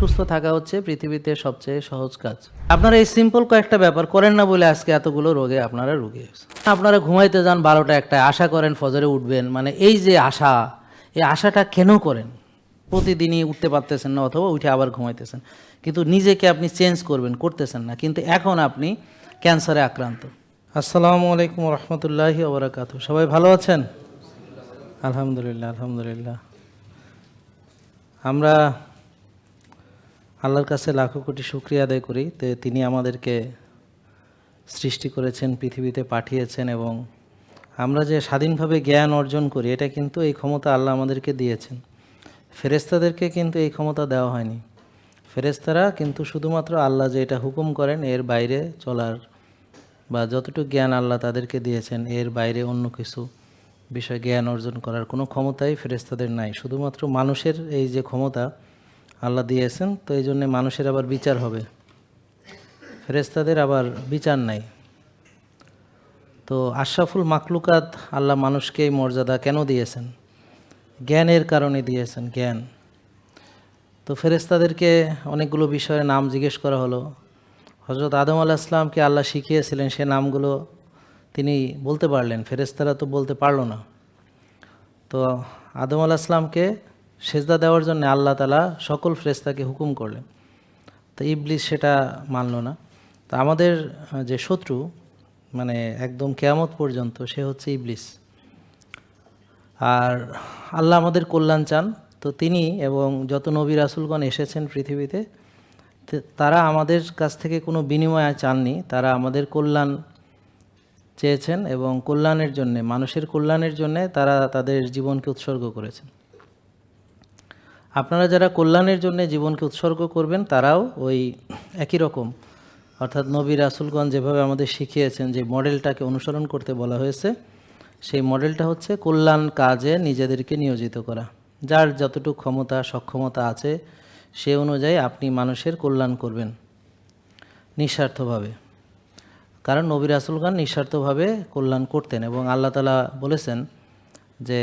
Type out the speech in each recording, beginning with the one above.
সুস্থ থাকা হচ্ছে পৃথিবীতে সবচেয়ে সহজ কাজ। আপনারা এই সিম্পল কয়েকটা ব্যাপার করেন না বলে আজকে এতগুলো রোগে আপনারা রোগী। আপনারা ঘুমাইতে যান 12টা 1টায়, আশা করেন ফজরে উঠবেন, মানে এই যে আশা, এই আশাটা কেন করেন? প্রতিদিনই উঠতে পারতেছেন না অথবা উঠে আবার ঘুমাইতেছেন, কিন্তু নিজেকে আপনি চেঞ্জ করতেছেন না, কিন্তু এখন আপনি ক্যান্সারে আক্রান্ত। আসসালামু আলাইকুম রহমতুল্লাহি ওয়া বারাকাতুহু। সবাই ভালো আছেন? আলহামদুলিল্লাহ, আলহামদুলিল্লাহ। আমরা আল্লাহর কাছে লাখো কোটি শুকরিয়া আদায় করি যে তিনি আমাদেরকে সৃষ্টি করেছেন, পৃথিবীতে পাঠিয়েছেন, এবং আমরা যে স্বাধীনভাবে জ্ঞান অর্জন করি এটা কিন্তু এই ক্ষমতা আল্লাহ আমাদেরকে দিয়েছেন। ফেরেশতাদেরকে কিন্তু এই ক্ষমতা দেওয়া হয়নি। ফেরেশতারা কিন্তু শুধুমাত্র আল্লাহ যে এটা হুকুম করেন এর বাইরে চলার, বা যতটুকু জ্ঞান আল্লাহ তাদেরকে দিয়েছেন এর বাইরে অন্য কিছু বিষয় জ্ঞান অর্জন করার কোনো ক্ষমতাই ফেরেশতাদের নাই। শুধুমাত্র মানুষের এই যে ক্ষমতা আল্লাহ দিয়েছেন, তো এই জন্যে মানুষের আবার বিচার হবে, ফেরেশতাদের আবার বিচার নাই। তো আশরাফুল মাকলুকাত আল্লাহ মানুষকে এই মর্যাদা কেন দিয়েছেন? জ্ঞানের কারণে দিয়েছেন, জ্ঞান। তো ফেরেশতাদেরকে অনেকগুলো বিষয়ের নাম জিজ্ঞেস করা হলো। হযরত আদম আলাইহিস সালামকে আল্লাহ শিখিয়েছিলেন, সে নামগুলো তিনি বলতে পারলেন, ফেরেশতারা তো বলতে পারল না। তো আদম আলাইহিস সালামকে সেজদা দেওয়ার জন্য আল্লাহ তাআলা সকল ফেরেশতাকে হুকুম করলেন, তো ইবলিস সেটা মানল না। তো আমাদের যে শত্রু, মানে একদম কিয়ামত পর্যন্ত, সে হচ্ছে ইবলিস। আর আল্লাহ আমাদের কল্যাণ চান, তো তিনি এবং যত নবী রাসূলগণ এসেছেন পৃথিবীতে, তারা আমাদের কাছ থেকে কোনো বিনিময় চাননি, তারা আমাদের কল্যাণ চেয়েছেন এবং কল্যাণের জন্যে, মানুষের কল্যাণের জন্যে তারা তাদের জীবনকে উৎসর্গ করেছেন। আপনারা যারা কল্যাণের জন্য জীবনকে উৎসর্গ করবেন তারাও ওই একই রকম, অর্থাৎ নবী রাসূলগণ যেভাবে আমাদের শিখিয়েছেন, যে মডেলটাকে অনুসরণ করতে বলা হয়েছে, সেই মডেলটা হচ্ছে কল্যাণ কাজে নিজেদেরকে নিয়োজিত করা। যার যতটুকু ক্ষমতা সক্ষমতা আছে সে অনুযায়ী আপনি মানুষের কল্যাণ করবেন নিঃস্বার্থভাবে, কারণ নবী রাসূলগণ নিঃস্বার্থভাবে কল্যাণ করতেন। এবং আল্লাহ তাআলা বলেছেন যে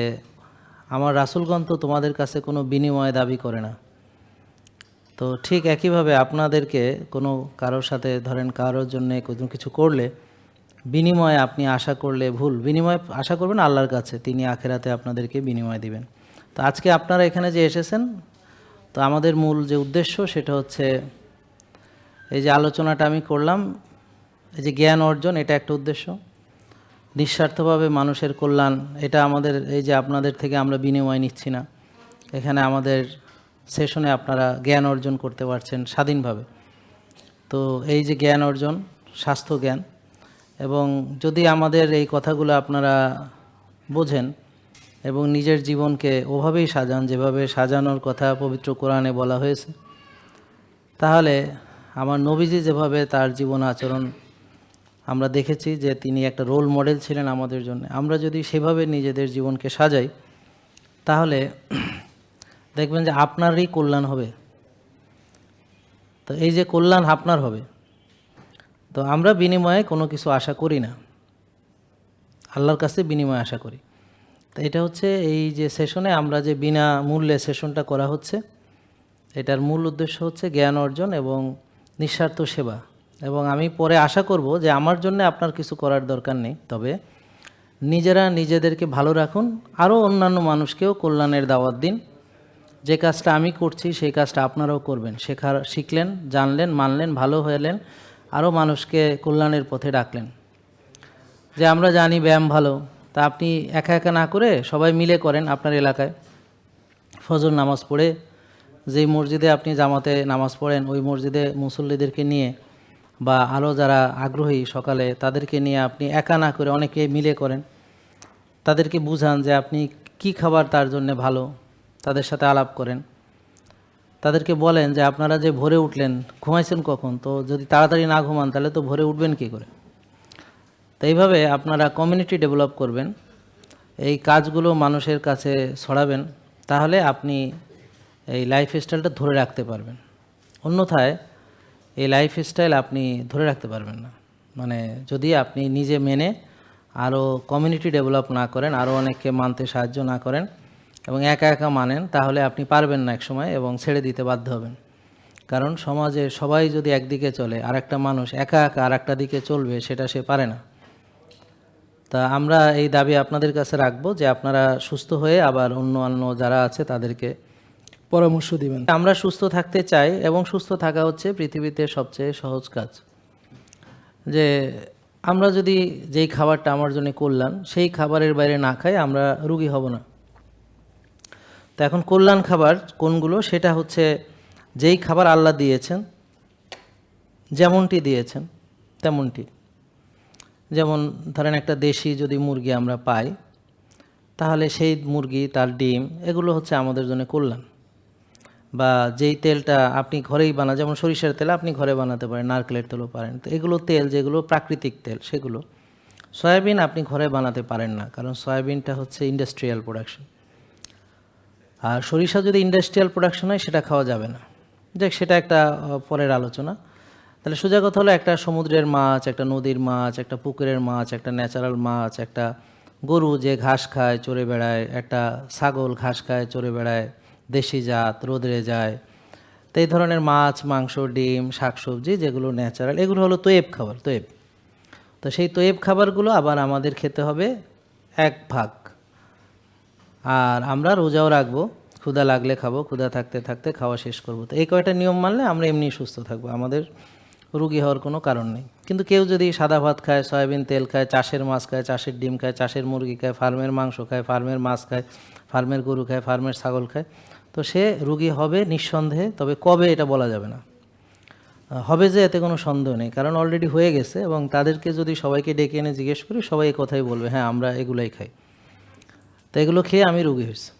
আমার রাসূলগণ তো তোমাদের কাছে কোনো বিনিময় দাবি করে না। তো ঠিক একইভাবে আপনাদেরকে কোনো কারোর সাথে, ধরেন কারোর জন্যে কোনো কিছু করলে বিনিময় আপনি আশা করলে ভুল। বিনিময় আশা করবেন আল্লাহর কাছে, তিনি আখেরাতে আপনাদেরকে বিনিময় দিবেন। তো আজকে আপনারা এখানে যে এসেছেন, তো আমাদের মূল যে উদ্দেশ্য সেটা হচ্ছে এই যে আলোচনাটা আমি করলাম, এই যে জ্ঞান অর্জন, এটা একটা উদ্দেশ্য। নিঃস্বার্থভাবে মানুষের কল্যাণ, এটা আমাদের, এই যে আপনাদের থেকে আমরা বিনিময় নিচ্ছি না, এখানে আমাদের সেশনে আপনারা জ্ঞান অর্জন করতে পারছেন স্বাধীনভাবে। তো এই যে জ্ঞান অর্জন, স্বাস্থ্য জ্ঞান, এবং যদি আমাদের এই কথাগুলো আপনারা বোঝেন এবং নিজের জীবনকে ওভাবেই সাজান যেভাবে সাজানোর কথা পবিত্র কোরআনে বলা হয়েছে, তাহলে আমার নবীজি যেভাবে তার জীবন আচরণ আমরা দেখেছি যে তিনি একটা রোল মডেল ছিলেন আমাদের জন্য, আমরা যদি সেভাবে নিজেদের জীবনকে সাজাই তাহলে দেখবেন যে আপনারই কল্যাণ হবে। তো এই যে কল্যাণ আপনার হবে, তো আমরা বিনিময়ে কোনো কিছু আশা করি না, আল্লাহর কাছে বিনিময় আশা করি। তো এটা হচ্ছে এই যে সেশনে আমরা যে বিনা মূল্যে সেশনটা করা হচ্ছে, এটার মূল উদ্দেশ্য হচ্ছে জ্ঞান অর্জন এবং নিঃস্বার্থ সেবা। এবং আমি পরে আশা করব যে আমার জন্য আপনার কিছু করার দরকার নেই, তবে নিজেরা নিজেদেরকে ভালো রাখুন, আরও অন্যান্য মানুষকেও কল্যাণের দাওয়াত দিন। যে কাজটা আমি করছি সেই কাজটা আপনারাও করবেন। শিখলেন, জানলেন, মানলেন, ভালো হলেন, আরও মানুষকে কল্যাণের পথে ডাকলেন। যে আমরা জানি ব্যায়াম ভালো, তা আপনি একা একা না করে সবাই মিলে করেন। আপনার এলাকায় ফজর নামাজ পড়ে, যেই মসজিদে আপনি জামাতে নামাজ পড়েন ওই মসজিদে মুসল্লিদেরকে নিয়ে, বা আরও যারা আগ্রহী সকালে তাদেরকে নিয়ে আপনি একা না করে অনেকে মিলে করেন। তাদেরকে বুঝান যে আপনি কি খাবার তার জন্য ভালো, তাদের সাথে আলাপ করেন। তাদেরকে বলেন যে আপনারা যে ভোরে উঠলেন, ঘুমাইছেন কখন? তো যদি তাড়াতাড়ি না ঘুমান তাহলে তো ভোরে উঠবেন কী করে? তো এইভাবে আপনারা কমিউনিটি ডেভেলপ করবেন, এই কাজগুলো মানুষের কাছে ছড়াবেন, তাহলে আপনি এই লাইফস্টাইলটা ধরে রাখতে পারবেন। অন্যথায় এই লাইফস্টাইল আপনি ধরে রাখতে পারবেন না, মানে যদি আপনি নিজে মেনে আরও কমিউনিটি ডেভেলপ না করেন, আরও অনেককে মানতে সাহায্য না করেন এবং একা একা মানেন, তাহলে আপনি পারবেন না এক সময় এবং ছেড়ে দিতে বাধ্য হবেন। কারণ সমাজে সবাই যদি একদিকে চলে আর একটা মানুষ একা একা আর একটা দিকে চলবে সেটা সে পারে না। তা আমরা এই দাবি আপনাদের কাছে রাখবো যে আপনারা সুস্থ হয়ে আবার অন্য যারা আছে তাদেরকে পরামর্শ দিবেন। আমরা সুস্থ থাকতে চাই এবং সুস্থ থাকা হচ্ছে পৃথিবীতে সবচেয়ে সহজ কাজ। যে আমরা যদি যেই খাবারটা আমার জন্য কল্যাণ সেই খাবারের বাইরে না খাই আমরা রোগী হব না। তো এখন কল্যাণ খাবার কোনগুলো, সেটা হচ্ছে যেই খাবার আল্লাহ দিয়েছেন, যেমনটি দিয়েছেন তেমনটি। যেমন ধরেন একটা দেশি যদি মুরগি আমরা পাই, তাহলে সেই মুরগি, তার ডিম, এগুলো হচ্ছে আমাদের জন্য কল্যাণ। বা যেই তেলটা আপনি ঘরেই বানান, যেমন সরিষার তেল আপনি ঘরে বানাতে পারেন, নারকেলের তেলও পারেন। তো এগুলো তেল যেগুলো প্রাকৃতিক তেল সেগুলো। সয়াবিন আপনি ঘরে বানাতে পারেন না, কারণ সয়াবিনটা হচ্ছে ইন্ডাস্ট্রিয়াল প্রোডাকশন। আর সরিষা যদি ইন্ডাস্ট্রিয়াল প্রোডাকশন হয় সেটা খাওয়া যাবে না। দেখ, সেটা একটা পরের আলোচনা। তাহলে সোজা কথা হলো, একটা সমুদ্রের মাছ, একটা নদীর মাছ, একটা পুকুরের মাছ, একটা ন্যাচারাল মাছ, একটা গরু যে ঘাস খায় চড়ে বেড়ায়, একটা ছাগল ঘাস খায় চড়ে বেড়ায়, দেশি জাত, রোদরে যায়। তো এই ধরনের মাছ, মাংস, ডিম, শাকসবজি যেগুলো ন্যাচারাল, এগুলো হলো তৈব খাবার, তৈব। তো সেই তৈব খাবারগুলো আবার আমাদের খেতে হবে 1 ভাগ। আর আমরা রোজাও রাখবো, ক্ষুধা লাগলে খাবো, ক্ষুধা থাকতে থাকতে খাওয়া শেষ করবো। তো এই কয়টা নিয়ম মানলে আমরা এমনি সুস্থ থাকবো, আমাদের রোগী হওয়ার কোনো কারণ নেই। কিন্তু কেউ যদি সাদা ভাত খায়, সয়াবিন তেল খায়, চাষের মাছ খায়, চাষের ডিম খায়, চাষের মুরগি খায়, ফার্মের মাংস খায়, ফার্মের মাছ খায়, ফার্মের গরু খায়, ফার্মের ছাগল খায়, তো সে রোগী হবে নিঃসন্দেহে। তবে কবে এটা বলা যাবে না, হবে যে এতে কোনো সন্দেহ নেই, কারণ অলরেডি হয়ে গেছে। এবং তাদেরকে যদি সবাইকে ডেকে এনে জিজ্ঞেস করি, সবাই এই কথাই বলবে, হ্যাঁ আমরা এগুলাই খাই, তো এগুলো খেয়ে আমি রোগী হয়েছি।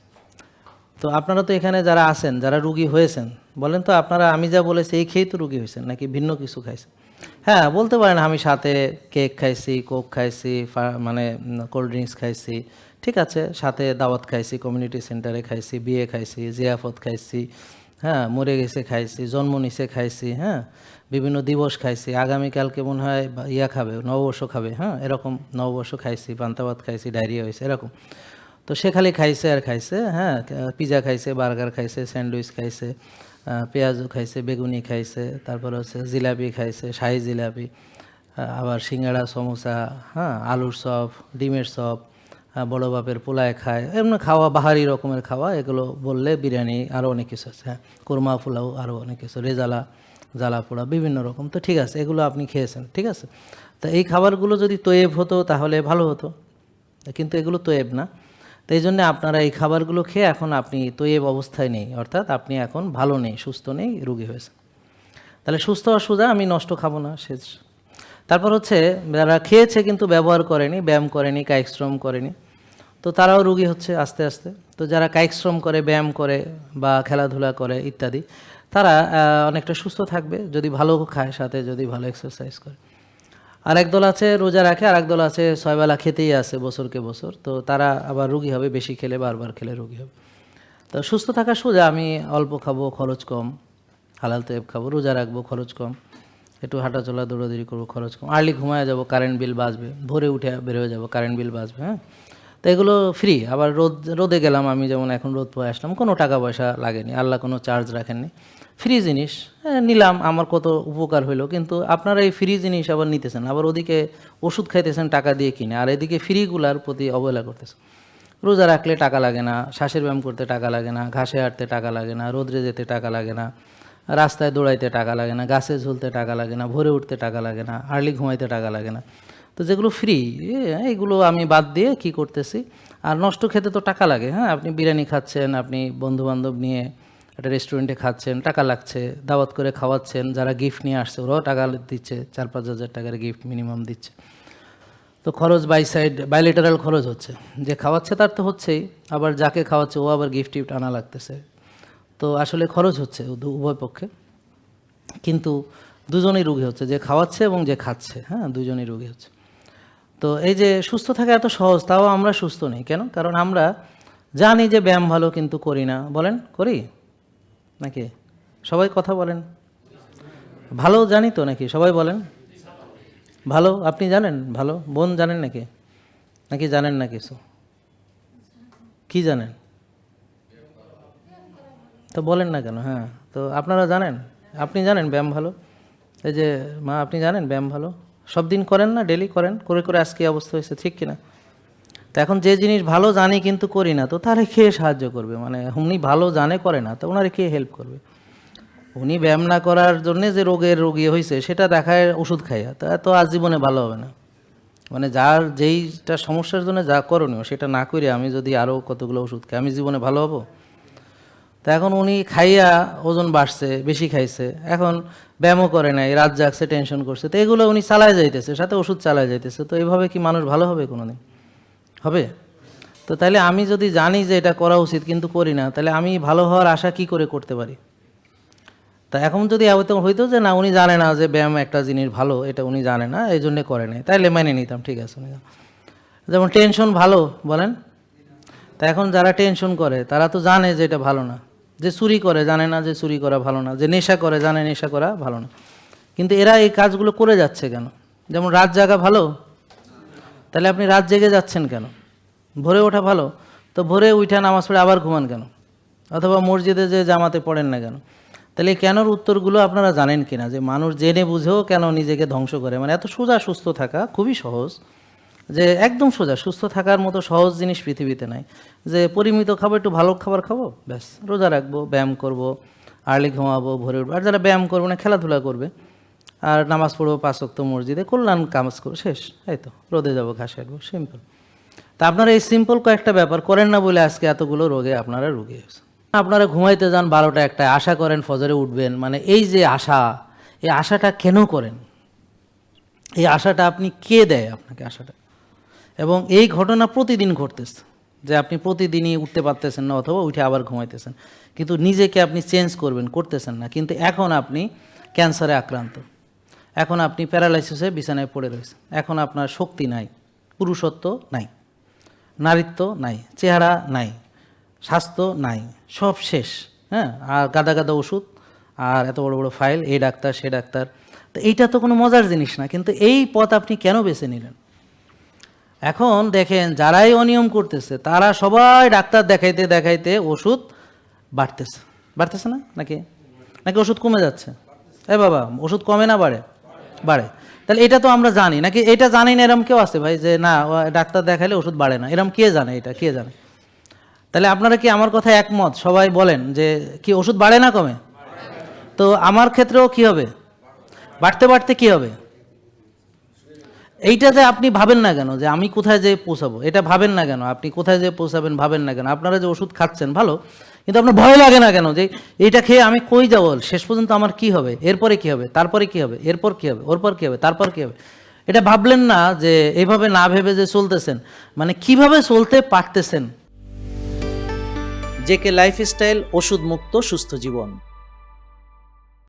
তো আপনারা তো এখানে যারা আছেন, যারা রোগী হয়েছেন, বলেন তো আপনারা আমি যা বলেছি এই খেয়েই তো রোগী হয়েছেন, নাকি ভিন্ন কিছু খাইছেন? হ্যাঁ বলতে পারেন, আমি সাথে কেক খাইছি, কোক খাইছি, মানে কোল্ড ড্রিঙ্কস খাইছি, ঠিক আছে, সাথে দাওয়াত খাইছি, কমিউনিটি সেন্টারে খাইছি, বিয়ে খাইছি, জিয়াফত খাইছি, হ্যাঁ মরে গেছে খাইছি, জন্ম নিছে খাইছি, হ্যাঁ বিভিন্ন দিবস খাইছি, আগামীকালকে মনে হয় ইয়া খাবে, নববর্ষ খাবে, হ্যাঁ এরকম নববর্ষ খাইছি, পান্তাভাত খাইছি, ডায়রিয়া হয়েছে, এরকম। তো সে খালি খাইছে আর খাইছে, হ্যাঁ পিজা খাইছে, বার্গার খাইছে, স্যান্ডউইচ খাইছে, পেঁয়াজু খাইছে, বেগুনি খাইছে, তারপর হচ্ছে জিলাপি খাইছে, শাহি জিলাপি, আবার সিঙ্গাড়া, সমোসা, হ্যাঁ আলুর চপ, ডিমের চপ, বড় বাপের পোলায় খায়, এমন খাওয়া বাহারি রকমের খাওয়া। এগুলো বললে বিরিয়ানি, আরও অনেক কিছু আছে, হ্যাঁ কোরমা পোলাও, আরও অনেক কিছু, রেজালা, জ্বালা পোড়া, বিভিন্ন রকম। তো ঠিক আছে, এগুলো আপনি খেয়েছেন, ঠিক আছে। তো এই খাবারগুলো যদি তৈব হতো তাহলে ভালো হতো, কিন্তু এগুলো তৈব না। তো এই জন্যে আপনারা এই খাবারগুলো খেয়ে এখন আপনি তৈব অবস্থায় নেই, অর্থাৎ আপনি এখন ভালো নেই, সুস্থ নেই, রোগী হয়েছে। তাহলে সুস্থ হওয়া সোজা, আমি নষ্ট খাবো না, শেষ। তারপর হচ্ছে যারা খেয়েছে কিন্তু ব্যবহার করেনি, ব্যায়াম করেনি, কায়িক শ্রম করেনি, তো তারাও রোগী হচ্ছে আস্তে আস্তে। তো যারা কায়িক শ্রম করে, ব্যায়াম করে বা খেলাধুলা করে ইত্যাদি, তারা অনেকটা সুস্থ থাকবে যদি ভালো খায়, সাথে যদি ভালো এক্সারসাইজ করে। আর একদল আছে রোজা রাখে, আর একদল আছে 6 বেলা খেতেই আছে বছরকে বছর, তো তারা আবার রোগী হবে, বেশি খেলে, বারবার খেলে রোগী হবে। তো সুস্থ থাকা সোজা, আমি অল্প খাবো, খরচ কম, হালাল তৈব খাবো, রোজা রাখবো, খরচ কম, একটু হাঁটাচলা দৌড়াদৌড়ি করবো, খরচ কম, আর্লি ঘুমায় যাবো, কারেন্ট বিল বাঁচবে, ভোরে উঠে বের হয়ে যাবো, কারেন্ট বিল বাঁচবে, হ্যাঁ। তো এগুলো ফ্রি। আবার রোদে গেলাম, আমি যেমন এখন রোদ পয়ে আসলাম, কোনো টাকা পয়সা লাগেনি, আল্লাহ কোনো চার্জ রাখেননি, ফ্রি জিনিস, নিলাম, আমার কত উপকার হইলো। কিন্তু আপনারা এই ফ্রি জিনিস আবার নিতেছেন, আবার ওদিকে ওষুধ খাইতেছেন টাকা দিয়ে কিনে, আর এদিকে ফ্রিগুলার প্রতি অবহেলা করতেছেন। রোজা রাখলে টাকা লাগে না, শ্বাসের ব্যায়াম করতে টাকা লাগে না, ঘাসে হাঁটতে টাকা লাগে না, রোদ্রে যেতে টাকা লাগে না, রাস্তায় দৌড়াইতে টাকা লাগে না, গাছে ঝুলতে টাকা লাগে না, ভোরে উঠতে টাকা লাগে না, আর্লি ঘুমাইতে টাকা লাগে না। তো যেগুলো ফ্রি, এইগুলো আমি বাদ দিয়ে কি করতেছি, আর নষ্ট খেতে তো টাকা লাগে, হ্যাঁ আপনি বিরিয়ানি খাচ্ছেন, আপনি বন্ধুবান্ধব নিয়ে একটা রেস্টুরেন্টে খাচ্ছেন, টাকা লাগছে, দাওয়াত করে খাওয়াচ্ছেন, যারা গিফট নিয়ে আসছে ওরাও টাকা দিচ্ছে, 4-5 হাজার টাকার গিফট মিনিমাম দিচ্ছে। তো খরচ বাই সাইড, বাইলেটারাল খরচ হচ্ছে, যে খাওয়াচ্ছে তার তো হচ্ছেই, আবার যাকে খাওয়াচ্ছে ও আবার গিফট টিফট আনা লাগতেছে। তো আসলে খরচ হচ্ছে উভয় পক্ষে, কিন্তু দুজনেই রোগী হচ্ছে, যে খাওয়াচ্ছে এবং যে খাচ্ছে, হ্যাঁ দুজনেই রোগী হচ্ছে। তো এই যে সুস্থ থাকা এত সহজ, তাও আমরা সুস্থ নেই কেন? কারণ আমরা জানি যে ব্যায়াম ভালো, কিন্তু করি না। বলেন করি নাকি? সবাই কথা বলেন, ভালো জানি তো নাকি? সবাই বলেন ভালো। আপনি জানেন ভালো? বোন জানেন নাকি? নাকি জানেন না কিছু? কি জানেন? তো বলেন না কেন? হ্যাঁ তো আপনারা জানেন, আপনি জানেন ব্যায়াম ভালো? এই যে মা, আপনি জানেন ব্যায়াম ভালো? সব দিন করেন না? ডেলি করেন, করে করে আজকে এই অবস্থা হয়েছে, ঠিক কিনা? তো এখন যে জিনিস ভালো জানি কিন্তু করি না, তো তারে কে সাহায্য করবে? মানে উনি ভালো জানে করে না, তো ওনারে কে হেল্প করবে? উনি ব্যায়াম না করার জন্যে যে রোগী হয়েছে সেটা দেখায় ওষুধ খাইয়া, তা তো আজীবনে ভালো হবে না। মানে যার যেইটা সমস্যার জন্য যা করণীয় সেটা না করে আমি যদি আরও কতগুলো ওষুধ খাই, আমি জীবনে ভালো হব? তা এখন উনি খাইয়া ওজন বাড়ছে, বেশি খাইছে, এখন ব্যায়ামও করে নাই, রাত জাগছে, টেনশন করছে, তো এগুলো উনি চালায় যাইতেছে, সাথে ওষুধ চালায় যাইতেছে। তো এইভাবে কি মানুষ ভালো হবে কোনোদিন? হবে? তো তাহলে আমি যদি জানি যে এটা করা উচিত কিন্তু করি না, তাহলে আমি ভালো হওয়ার আশা কি করে করতে পারি? তা এখন যদি হইতো যে না, উনি জানে না যে ব্যায়াম একটা জিনিস ভালো, এটা উনি জানে না, এই জন্যে করে নাই, তাইলে মেনে নিতাম, ঠিক আছে। যেমন টেনশন ভালো বলেন, তা এখন যারা টেনশন করে তারা তো জানে যে এটা ভালো না। যে চুরি করে জানে না যে চুরি করা ভালো না, যে নেশা করে জানে নেশা করা ভালো না, কিন্তু এরা এই কাজগুলো করে যাচ্ছে কেন? যেমন রাত জাগা ভালো, তাহলে আপনি রাত জেগে যাচ্ছেন কেন? ভোরে ওঠা ভালো, তো ভোরে উঠে নামাজ পড়ে আবার ঘুমান কেন? অথবা মসজিদে যে জামাতে পড়েন না কেন? তাহলে এই কেনর উত্তরগুলো আপনারা জানেন কিনা, যে মানুষ জেনে বুঝেও কেন নিজেকে ধ্বংস করে? মানে এত সোজা সুস্থ থাকা খুবই সহজ, যে একদম সোজা, সুস্থ থাকার মতো সহজ জিনিস পৃথিবীতে নাই। যে পরিমিত খাবো, একটু ভালো খাবার খাবো, ব্যাস, রোজা রাখবো, ব্যায়াম করব, আর্লি ঘুমাবো, ভোরে উঠবো। আর যারা ব্যায়াম করবে না, খেলাধুলা করবে, আর নামাজ পড়বো 5 ওয়াক্ত মসজিদে, কল্যাণ কাজ করবো, শেষ। এই তো, রোদে যাবো, ঘাসে হাঁটবো, সিম্পল। তা আপনারা এই সিম্পল কয়েকটা ব্যাপার করেন না বলে আজকে এতগুলো রোগে আপনারা রোগী হয়েছে। আপনারা ঘুমাইতে যান 12টা 1টায়, আশা করেন ফজরে উঠবেন, মানে এই যে আশা, এই আশাটা কেন করেন? এই আশাটা আপনি কে দেয় আপনাকে আশাটা? এবং এই ঘটনা প্রতিদিন ঘটতেছে, যে আপনি প্রতিদিনই উঠতে পারতেছেন না, অথবা উঠে আবার ঘুমাইতেছেন, কিন্তু নিজেকে আপনি চেঞ্জ করবেন, করতেছেন না। কিন্তু এখন আপনি ক্যান্সারে আক্রান্ত, এখন আপনি প্যারালাইসিসে বিছানায় পড়ে রয়েছেন, এখন আপনার শক্তি নাই, পুরুষত্ব নাই, নারীত্ব নাই, চেহারা নাই, স্বাস্থ্য নাই, সব শেষ। হ্যাঁ, আর গাদা গাদা ওষুধ, আর এত বড় বড় ফাইল, এই ডাক্তার সে ডাক্তার। তো এইটা তো কোনো মজার জিনিস না, কিন্তু এই পথ আপনি কেন বেছে নিলেন? এখন দেখেন, যারাই অনিয়ম করতেছে তারা সবাই ডাক্তার দেখাইতে দেখাইতে ওষুধ বাড়তেছে, বাড়তেছে না নাকি? নাকি ওষুধ কমে যাচ্ছে? এ বাবা, ওষুধ কমে না বাড়ে? বাড়ে। তাহলে এটা তো আমরা জানি নাকি? এটা জানি না এরম কেউ আছে ভাই, যে না ডাক্তার দেখাইলে ওষুধ বাড়ে না, এরম কে জানে? এটা কে জানে? তাহলে আপনারা কি আমার কথা একমত? সবাই বলেন যে কি ওষুধ বাড়ে না কমে? তো আমার ক্ষেত্রেও কি হবে? বাড়তে বাড়তে কি হবে? এইটা যে আপনি ভাবেন না কেন যে আমি কোথায় যেয়ে পৌঁছাবো? এটা ভাবেন না কেন? আপনি কোথায় যেয়ে পৌঁছাবেন ভাবেন না কেন? আপনারা যে ওষুধ খাচ্ছেন ভালো, কিন্তু আপনার ভয় লাগে না কেন যে এইটা খেয়ে আমি কই যাবো, শেষ পর্যন্ত আমার কি হবে, এরপরে কি হবে, তারপরে কি হবে, এরপর কি হবে, ওরপর কি হবে, তারপর কি হবে? এটা ভাবলেন না যে এইভাবে না ভেবে যে চলতেছেন, মানে কিভাবে চলতে পারতেছেন? জেকে লাইফস্টাইল, ওষুধ মুক্ত সুস্থ জীবন।